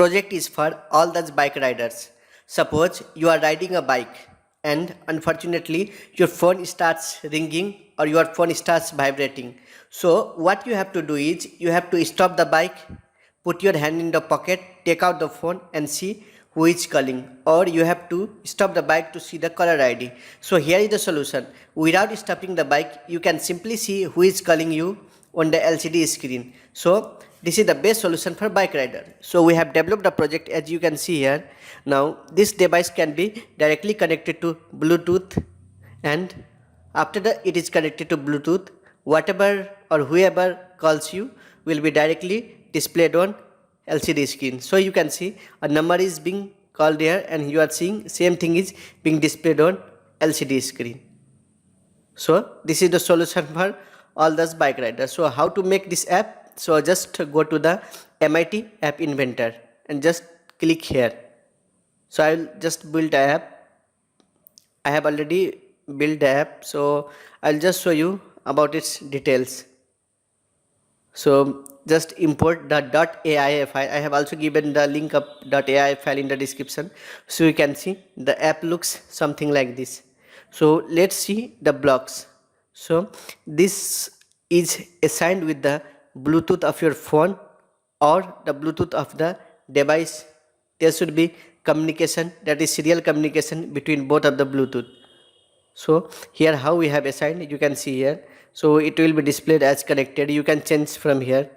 project is for all those bike riders. Suppose you are riding a bike and unfortunately your phone starts ringing or your phone starts vibrating. So what you have to do is you have to stop the bike, put your hand in the pocket, take out the phone and see who is calling, or you have to stop the bike to see the caller ID. So here is the solution. Without stopping the bike, you can simply see who is calling you on the LCD screen. So this is the best solution for bike rider. So we have developed a project as you can see here. Now this device can be directly connected to Bluetooth, and after that it is connected to Bluetooth, whatever or whoever calls you will be directly displayed on LCD screen. So you can see a number is being called here and you are seeing same thing is being displayed on LCD screen. So this is the solution for all those bike riders. So how to make this app? So just go to the MIT app inventor and just click here. So I will just build a app. I have already built the app, so I'll just show you about its details. So just import the .ai file. I have also given the link of .ai file in the description. So you can see the app looks something like this. So let's see the blocks. So this is assigned with the Bluetooth of your phone or the Bluetooth of the device. There should be communication, that is serial communication between both of the Bluetooth. So here how we have assigned, you can see here. So it will be displayed as connected. You can change from here,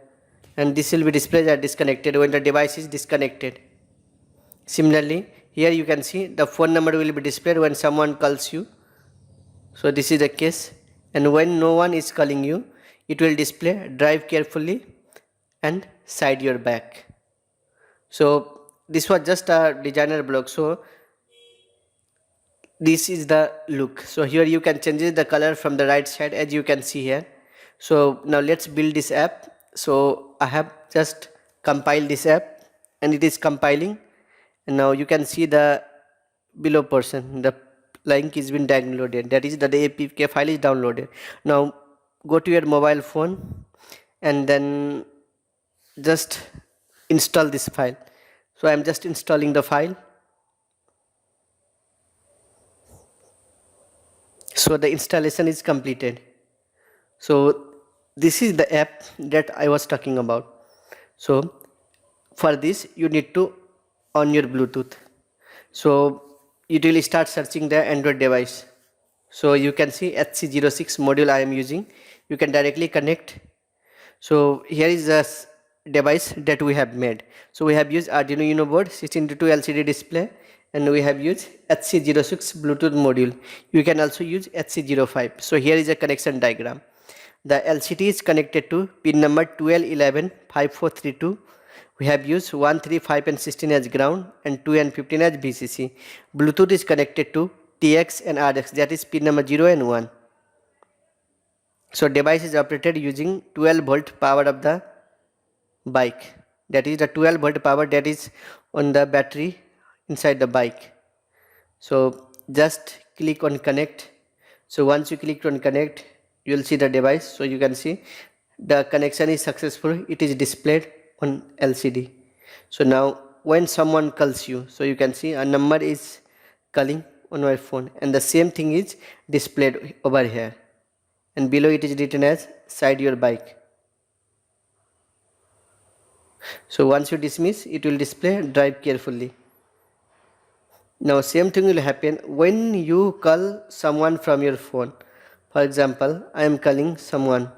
and this will be displayed as disconnected when the device is disconnected. Similarly, here you can see the phone number will be displayed when someone calls you. So this is the case, and when no one is calling you, it will display drive carefully and side your back. So this was just a designer block. So this is the look. So here you can change the color from the right side as you can see here. So now let's build this app. So I have just compiled this app and it is compiling, and now you can see the below portion, the link is been downloaded, that is the APK file is downloaded. Now go to your mobile phone and then just install this file. So I am just installing the file. So the installation is completed. So this is the app that I was talking about. So for this you need to on your Bluetooth. So it will start searching the Android device. So you can see HC06 module I am using. You can directly connect. So here is the device that we have made. So we have used Arduino Uno board, 16:2 LCD display, and we have used HC06 Bluetooth module. You can also use HC05. So here is a connection diagram. The LCD is connected to pin number 12, 11, 5432. We have used 1, 3, 5 and 16 as ground and 2 and 15 as VCC. Bluetooth is connected to TX and RX, that is pin number 0 and 1. So device is operated using 12 volt power of the bike, that is the 12 volt power that is on the battery inside the bike. So just click on connect. So once you click on connect, you will see the device. So you can see the connection is successful, it is displayed on LCD. So now when someone calls you, so you can see a number is calling on my phone and the same thing is displayed over here, and below it is written as side your bike. So once you dismiss, it will display drive carefully. Now same thing will happen when you call someone from your phone. For example, I am calling someone.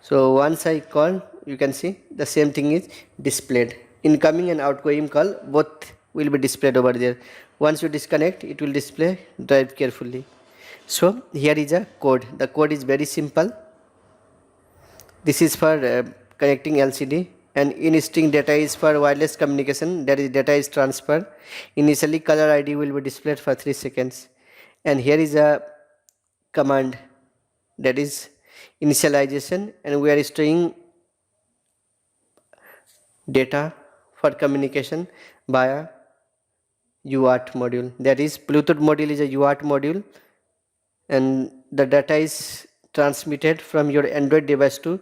So once I call, you can see the same thing is displayed. Incoming and outgoing call both will be displayed over there. Once you disconnect, it will display drive carefully. So here is a code. The code is very simple. This is for connecting LCD, and in-string data is for wireless communication, that is data is transfer. Initially caller ID will be displayed for 3 seconds, and here is a command, that is initialization, and we are storing data for communication via UART module, that is Bluetooth module is a UART module, and the data is transmitted from your Android device to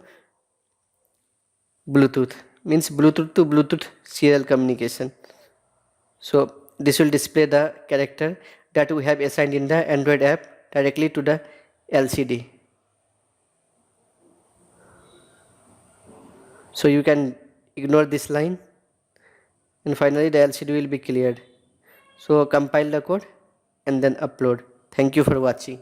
Bluetooth. means Bluetooth to Bluetooth serial communication. So this will display the character that we have assigned in the Android app directly to the LCD. So you can ignore this line, and finally the LCD will be cleared. So compile the code and then upload. Thank you for watching.